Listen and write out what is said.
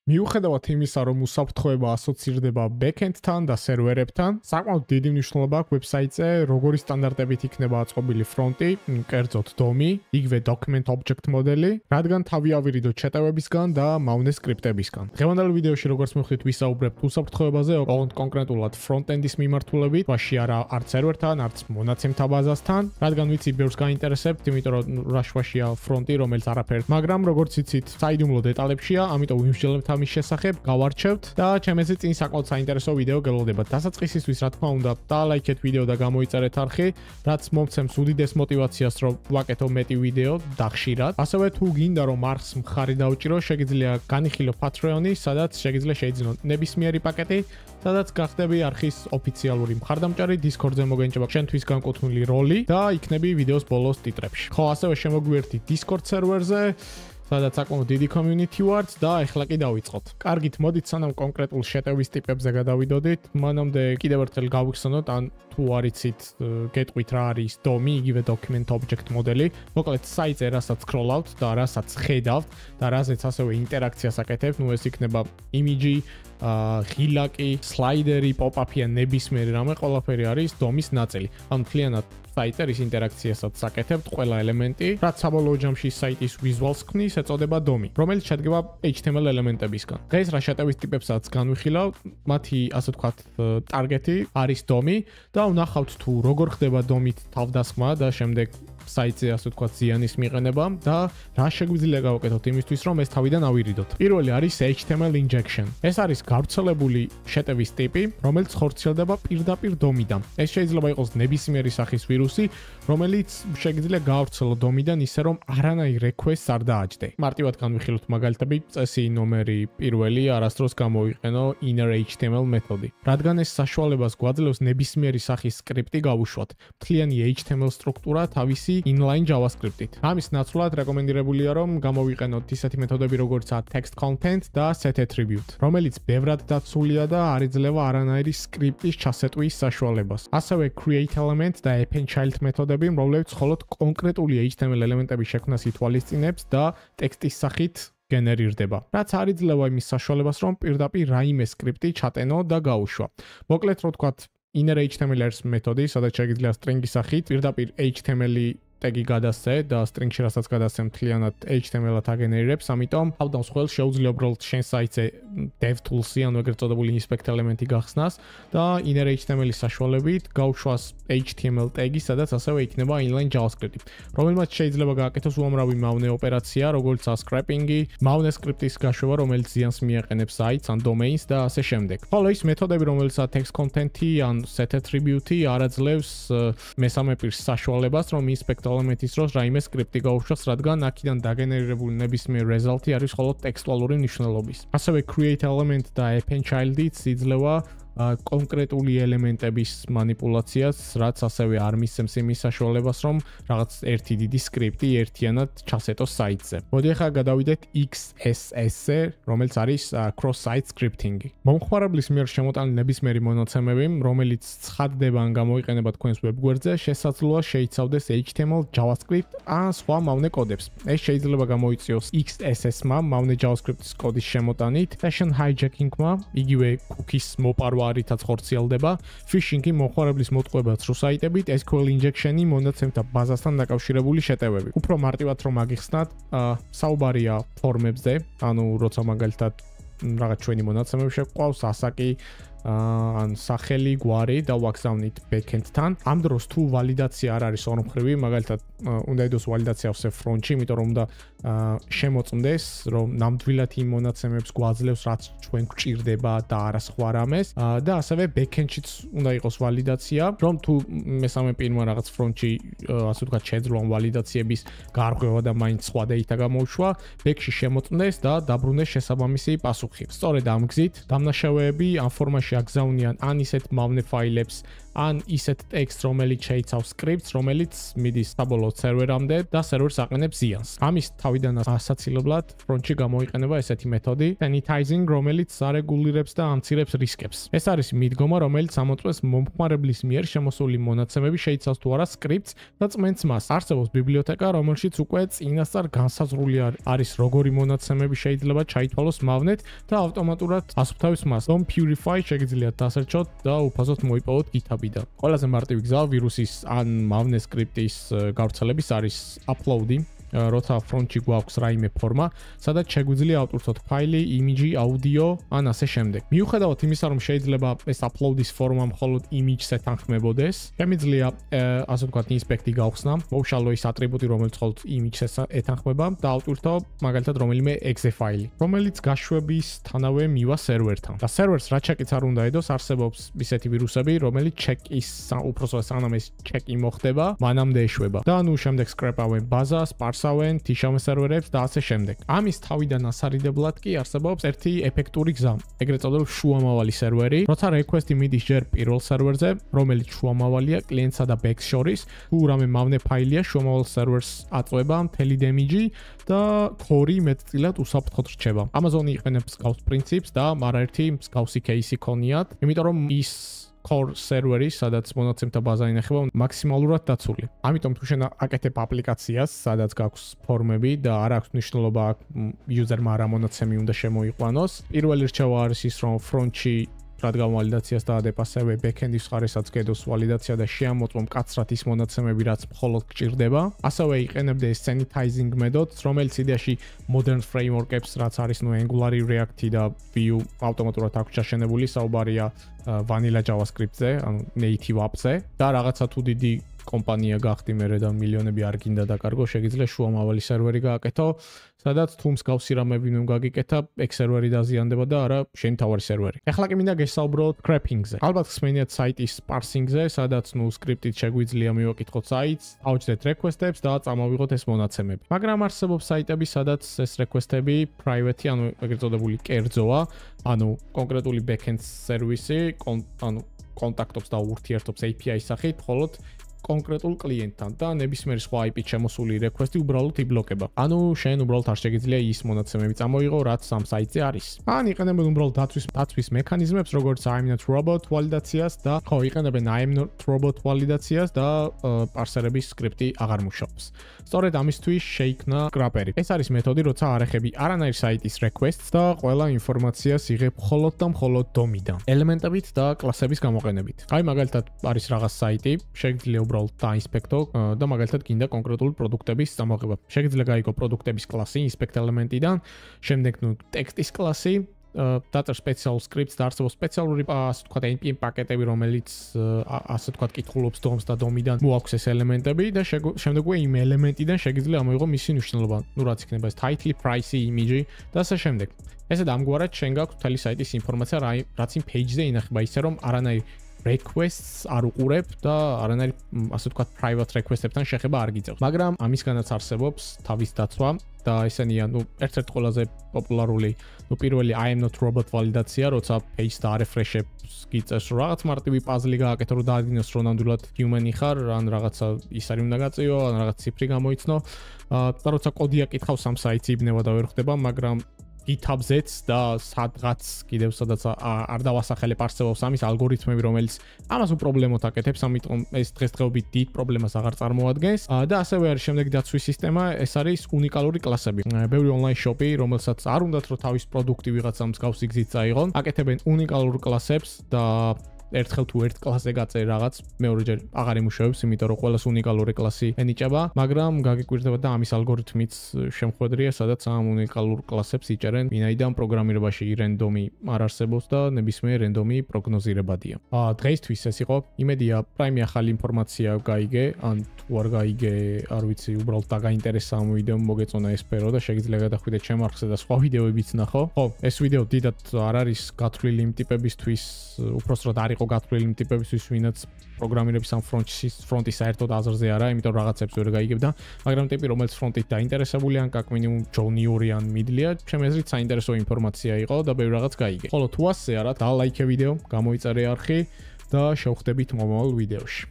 მიუხედავად იმისა, რომ უსაფრთხოება ასოცირდება backend-თან და სერვერებთან, საკმაოდ დიდი მნიშვნელობა აქვს ვებსაიტზე, როგორი სტანდარტებით იქნება აწყობილი ფრონტი, კერძოდ DOM-ი, იგივე document object მოდელი, რადგან თავი ავირიდოთ შეტევებისგან და მავნე სკრიპტებისგან. დღევანდელ ვიდეოში როგორც მივხვდით, ვისაუბრებთ უსაფრთხოებაზე, კონკრეტულად front-end-ის მიმართულებით, ვაში არც სერვერთან, არც მონაცემთა ბაზასთან, რადგან ვიცი ბევრს გაინტერესებთ, იმიტომ რომ რაშვაშია ფრონტი, რომელიც არაფერთ, მაგრამ როგორც იცით, საიდუმლო დეტალებშია, ამიტომ ვიმსჯელებთ ამის შესახებ, გავარჩევთ და ჩემზე წინ საკმაოდ საინტერესო ვიდეო გელოდებათ. დასაწყისისთვის, რა თქმა უნდა, დალაიქეთ ვიდეო და გამოიწერეთ არხი, რაც მომცემს უდიდეს მოტივაციას, რომ ვაკეთო მეტი ვიდეო და ხშირად. ასევე თუ გინდა რომ არხს მხარი დაუჭირო, შეგიძლია განიხილო Patreon-ი, სადაც შეგიძლია შეიძინოთ ნებისმიერი პაკეტი, სადაც გახდები არხის ოფიციალური მხარდამჭერი, Discord-ზე მოგენიჭება შენთვის განკუთვნილი როლი და იქნები ვიდეოს ბოლოს ტიტრებში. ხო, ასევე შემოგვიერთდით Discord სერვერზე, სადაც საკმაოდ დიდი community ვართ და ეხლა კი დავიწყოთ. კარგით, მოდით სანამ კონკრეტულ შეტევის ტიპებზე გადავიდოდით, მანამდე კიდევ ერთხელ გავიხსენოთ, ან თუ არ იცით, გეტყვით რა არის DOM-ი, იგივე document object მოდელი. მოკლედ, საიტზე რასაც scroll-ავთ და რასაც ხედავთ და რაზეც ასევე ინტერაქციას აკეთებთ, ნუ ეს იქნება image-ი, ღილაკი, სლაიდერი, pop-up-ი ან ნებისმიერი რამე, ყველაფერი არის DOM-ის ნაწილი. ანუ მთლიანად საიტზე რის ინტერაქციასაც აკეთებთ, ყველა ელემენტი, რაც საბოლოო ჯამში საიტის visuals ქმნის, ეწოდება DOM-ი, რომელიც შედგება HTML ელემენტებისგან. დღეს რა შეტევის ტიპებსაც განვიხილავ, მათი ასე ვთქვათ, ტარგეტი არის DOM-ი და ვნახავთ თუ როგორ ხდება DOM-ით თავდასხმა და შემდეგ საიტზე ასე ვთქვათ ზიანის მიყენება და რა შეგვიძლია გავაკეთოთ იმისთვის, რომ ეს თავიდან ავირიდოთ. პირველი არის HTML injection. ეს არის გავრცელებული შეტევის ტიპი, რომელიც ხორციელდება პირდაპირ DOM-იდან. ეს შეიძლება იყოს ნებისმიერი სახის ვირუსი, რომელიც შეგიძლია გავრცელო DOM-იდან ისე, რომ არანაირ request-ს არ დააჯდე. მარტივად განვიხილოთ მაგალითები, წესი ნომერი პირველი, არასდროს გამოვიყენო inner HTML მეთოდი. რადგან ეს საშუალებას გვაძლევს ნებისმიერი სახის სკრიპტი გავუშვათ. მთლიანი HTML სტრუქტურა თავისი inline JavaScript-ით. ამის ნაცვლად რეკომენდირებულია, რომ გამოვიყენოთ ისეთი მეთოდები, როგორიცაა text content და set attribute, რომელიც ბევრად დაცულია და არ იძლევა არანაირი სკრიპტის ჩასეტვის საშუალებას. ასევე create element და append child მეთოდები, რომლებიც მხოლოდ კონკრეტული HTML ელემენტების შექმნას ითვალისწინებს და ტექსტის სახით გენერირდება. რაც არ იძლევა იმის საშუალებას, რომ პირდაპირ რაიმე სკრიპტი ჩატენო და გაუშვა. მოკლედ, რო ვთქვათ, inner HTML არის მეთოდი, სადაც შეგიძლია string-ის სახით პირდაპირ HTML-ი ტეგი გადასცე და string-ში რასაც გადასცემ მთლიანად HTML-ად აგენერირებს, ამიტომ თავდამსხმელს შეუძლია უბრალოდ შენ საიტზე DevTools-ი, ანუ ეგრეთ წოდებული inspect ელემენტი გახსნას და inner HTML-ის საშუალებით გაუშვას HTML ტეგი, სადაც ასევე იქნება inline JavaScript-ი, რომელმაც შეიძლება გააკეთოს უამრავი მავნე ოპერაცია, როგორიცაა scraping-ი, მავნე სკრიპტის გაშვება, რომელიც ზიანს მიაყენებს საიტს ან domains და ასე შემდეგ. ხოლო ის მეთოდები, რომელიცაა text content-ი ან set attribute-ი, არაძლევს მესამე პირს საშუალებას, რომ inspect ელემენტის დროს რაიმე სკრიპტი გაუშვას, რადგან აქედან დაგენერირებული ნებისმიერ result-ი არის მხოლოდ ტექსტუალური მნიშვნელობის. ასევე create element და append child-იც იძლევა კონკრეტული ელემენტების მანიპულაციას, რაც ასევე არ მისცემს იმის საშუალებას, რომ რაღაც ერთი დიდი სკრიპტი ერთიანად ჩასეტოს საიტზე. მოდი ახლა გადავიდეთ XSS-ზე, რომელიც არის cross-site scripting-ი. მომხმარებლის მიერ შემოტანილი ნებისმიერი მონაცემები, რომელიც ცხადდება ან გამოიყენება თქვენს ვებგვერდზე, შესაძლოა შეიცავდეს HTML, JavaScript ან სხვა მავნე კოდებს. ეს შეიძლება გამოიწვიოს XSS-მა, მავნე JavaScript-ის კოდის შემოტანით, session hijacking-მა, იგივე cookies მოპარვა არითაც ხორციელდება, phishing-ი მომხმარებლის მოტყუება ცრუ საიტებით, SQL injection-ი მონაცემთა ბაზასთან დაკავშირებული შეტევები. უფრო მარტივად რომ აგიხსნათ, საუბარია ფორმებზე, ანუ როცა მაგალითად რაღაც ჩვენი მონაცემები შეგვყავს, ასაკი, ან სახელი, გვარი და ვაგზავნით backend-თან. ამ დროს თუ ვალიდაცია არ არის ორმხრივი, მაგალითად უნდა იდოს ვალიდაცია ავსე front-ში, იმიტომ რომ უნდა შემოწმდეს, რომ ნამდვილად იმ მონაცემებს გვაძლევს, რაც ჩვენ გვჭირდება და არა სხვა რამეს. და ასევე backend-შიც უნდა იყოს ვალიდაცია, რომ თუ მესამე პირმა რაღაც front-ში, ასე ვთქვათ, შეძლო ამ ვალიდაციების გარღვევა და მაინც სხვა data გამოუშვა, back-ში შემოწმდეს და დაბრუნდეს შესაბამისი პასუხი. სწორედ ამ გზით დამნაშავეები ამ ფორმაში აგზავნიან ან ისეთ მავნე ფაილებს, ან ისეთ ტექსტს, რომელიც შეიცავს სკრიპტს, რომელიც მიდის საბოლოო სერვერამდე და სერვერს აყენებს ზიანს. ამის თავიდან ასაცილებლად ფრონტში გამოიყენება ესეთი მეთოდი sanitizing, რომელიც არეგულირებს და ამცირებს რისკებს. ეს არის მიდგომა, რომელიც ამოწმებს მომხმარებლის მიერ შემოსული მონაცემები შეიცავს თუ არა სკრიპტს და წმენს მას. არსებობს ბიბლიოთეკა, რომელშიც უკვე წინასწარ განსაზღვრული არის როგორი მონაცემები შეიძლება ჩაითვალოს მავნეთ და ავტომატურად ასუფთავებს მას. Dom Purify შეგიძლიათ დასერჩოთ და უფასოდ მოიპოვოთ GitHub-დან. ყველაზე მარტივი გზა ვირუსის ან მავნე სკრიპტის გავრცელების არის upload-ი. როცა ფრონტში გვაქვს რაიმე ფორმა, სადაც შეგვიძლია ავტვირთოთ ფაილი, იმიჯი, აუდიო, ან ასე შემდეგ. მიუხედავად იმისა, რომ შეიძლება ეს upload-ის ფორმა მხოლოდ იმიჯს ეთანხმებოდეს, შემიძლია ასე ვთქვათ ინსპექტი გავხსნა, მოვშალო ის ატრიბუტი, რომელიც მხოლოდ იმიჯს ეთანხმება და ავტვირთო მაგალითად რომელიმე exe ფაილი, რომელიც გაშვებისთანავე მივა სერვერთან. და სერვერს რაც ჩეკიც არ უნდა ედოს, არსებობს ისეთი ვირუსები, რომელიც ჩეკის უпроსტოდ სანამ ეს ჩეკი მოხდება, მანამდე ეშვება. და ნუ შემდეგ სკრეპავენ ბაზას, სავენ თიშავენ სერვერებს და ასე შემდეგ. ამის თავიდან ასარიდებლად კი არსებობს ერთი ეფექტური გზა, ეგრეთ წოდებული შუამავალი სერვერი, როცა რეკვესტი მიდის ჯერ პირველ სერვერზე, რომელიც შუამავალია კლიენტსა და ბექს შორის, თუ რამე მავნე ფაილია შუამავალ სერვერს აწვება მთელი დემიჯი და ქორი მეტწილად უსაფრთხოდ რჩება. Amazon-ი იყენებს მსგავს პრინციპს და არაერთი მსგავსი кейსი ქონიათ, იმიტომ რომ ის core server-ი, სადაც მონაცემთა ბაზა ინახება, მაქსიმალურად დაცული. ამიტომ თუ შენ აკეთებ აპლიკაციას, სადაც გაქვს ფორმები და არ აქვს მნიშვნელობა user-მა რა მონაცემი უნდა შემოიყვანოს, პირველი რჩევა არის ის, რომ front-ში რადგან ვალიდაციას დაადებ, ასევე back-end-ის მხარესაც გედოს ვალიდაცია და შეამოწმო მკაცრად ის მონაცემები, რაც მხოლოდ გჭირდება. ასევე იყენებდე sanitizing methods, რომელიც იდეაში modern framework-ებს, რაც არის Angular, React და Vue ავტომატურად აქვს ჩაშენებული, საუბარია vanilla JavaScript-ზე, ანუ native app-ზე და რაღაცა თუ დიდი კომპანია გახდი მერე და მილიონები არ გინდა დაკარგო, შეგიძლია შუამავალი სერვერი გააკეთო, სადაც თუ მსგავსი რამები უნდა გაგიკეთა, ეგ სერვერი დაზიანდება და არა შენი თავარი სერვერი. ეხლა კი მინდა გესაუბროთ scraping-ზე. ალბათ ხსმენიათ საიტის parsing-ზე, სადაც ნუ სკრიპტით შეგვიძლია მივაკითხოთ საიტს, ავჯდეთ request-ებს და წამოვიღოთ ეს მონაცემები. მაგრამ არსებობს საიტები, სადაც ეს request-ები private-ი, ანუ ეგრეთ წოდებული კერძოა, ანუ კონკრეტული back-end სერვისი, ანუ კონტაქტობს და ურთიერთობს API-ის სახით, მხოლოდ კონკრეტულ კლიენტთან და ნებისმიერი სხვა IP-ით შემოსული request-ი უბრალოდ იბლოკება. ანუ შენ უბრალოდ არ შეგიძლია ის მონაცემები წამოიღო, რაც ამ საიტზე არის. ან იყენებენ უბრალოდ დაცვის მექანიზმებს, როგორც I'm not robot ვალიდაციას და ხო, იყენებენ I'm not robot ვალიდაციას და პარსერების სკრიპტი აღარ მუშაობს. სწორედ ამისთვის შეიქმნა scraper-ი. ეს არის მეთოდი, როცა არ ეხები არანაირ საიტის request-ს და ყველა ინფორმაციას იღებ მხოლოდ და მხოლოდ DOM-დან, ელემენტებით და კლასების გამოყენებით. აი მაგალითად არის რაღაც საიტი, შეგიძლია უბრალოდ დაინსპექტო და მაგალითად გინდა კონკრეტული პროდუქტების წამოღება. შეგიძლია გაიგო პროდუქტების კლასი inspect ელემენტიდან, შემდეგ ნუ ტექსტის კლასი, დაწერს სპეციალურ სკრიპტს და არსებობს სპეციალური ასე ვთქვათ npm პაკეტები, რომელიც ასე ვთქვათ კითხულობს DOM-ს და DOM-დან მოაქვს ეს ელემენტები და შემდეგვე იმ ელემენტიდან შეგიძლია ამოიღო მისი მნიშვნელობა. ნუ რაც იქნება ეს title, price, image და ასე შემდეგ. ესე ამგვარად შენ გაქვს მთელი საიტის ინფორმაცია, რაც იმ page-ზე ინახება, ისე რომ არანაირ requests არ უყურებ და არანაირ ასე ვთქვათ private request-ებთან შეხება არ გიწევს. მაგრამ ამისგანაც არსებობს თავის დაცვა და ესენია, ნუ ერთ-ერთი ყველაზე პოპულარული, ნუ პირველი I am not robot ვალიდაცია, როცა page-ს და refresh-ებს გიწევს, რომ რაღაც მარტივი puzzle-ი გააკეთო, რომ დაადგინოს, რომ ნამდვილად human-ი ხარ, ან რაღაცა ის არის უნდა გაწიო, ან რაღაც ციფრი გამოიცნო. და როცა კოდი აკითხავს ამ საიტს იბნება და ვერ ხდება, მაგრამ GitHub-ზეც და სადღაც კიდევ სადაც არ დავასახელებ, არსებობს ამის ალგორითმები, რომელიც ამას უპრობლემოდ აკეთებს, ამიტომ ეს დღესდღეობით დიდ პრობლემას აღარ წარმოადგენს. და ასევე არის შემდეგი დაცვის სისტემა, ეს არის უნიკალური კლასები. ბევრი online shop-ი, რომელსაც არ უნდათ რომ თავის პროდუქტი ვიღაცა მსგავსი გზით წაიღონ, აკეთებენ უნიკალურ კლასებს და ერთხელ თუ ერთ კლასზე გაწერ რაღაც, მეორეჯერ აღარ იმუშავებს, იმიტომ რომ ყველას უნიკალური კლასი ენიჭება, მაგრამ გაგიკვირდება და ამის ალგორითმიც შემხვედრია, სადაც ამ უნიკალურ კლასებს იჭერენ, ვინაიდან პროგრამირებაში რენდომი არ არსებობს და ნებისმიერ რენდომი პროგნოზირებადია. დღეისთვის ეს იყო. იმედია, რაიმე ახალი ინფორმაცია გაიგე, ან თუ არ გაიგე, არ ვიცი, უბრალოდ დაგაინტერესა ამ ვიდეომ, მოგეწონა ეს სფერო და შეგიძლია გადახვიდეთ ჩემ არხზე და სხვა ვიდეოებიც ნახო. ხო, ეს ვიდეო დიდად არ არის გათვლილი იმ ტიპებისთვის, უпроსტოდ არ გათვლილი იმ ტიპებისთვის, ვინაც პროგრამირების ამ ფრონტის საერთოდ აზრზე არა, იმიტომ რაღაცებს ვერ გაიგებდა, მაგრამ ტიპი, რომელიც ფრონტით დაინტერესებული ან კაკ მინიმუმ ჯუნიორი ან მიდლია, ჩემი აზრით საინტერესო ინფორმაცია იყო და ბევრი რაღაც გაიგე. ხოლო თუ ასე არა, დალაიქე ვიდეო, გამოიწერე არხი და შევხვდებით მომავალ ვიდეოში.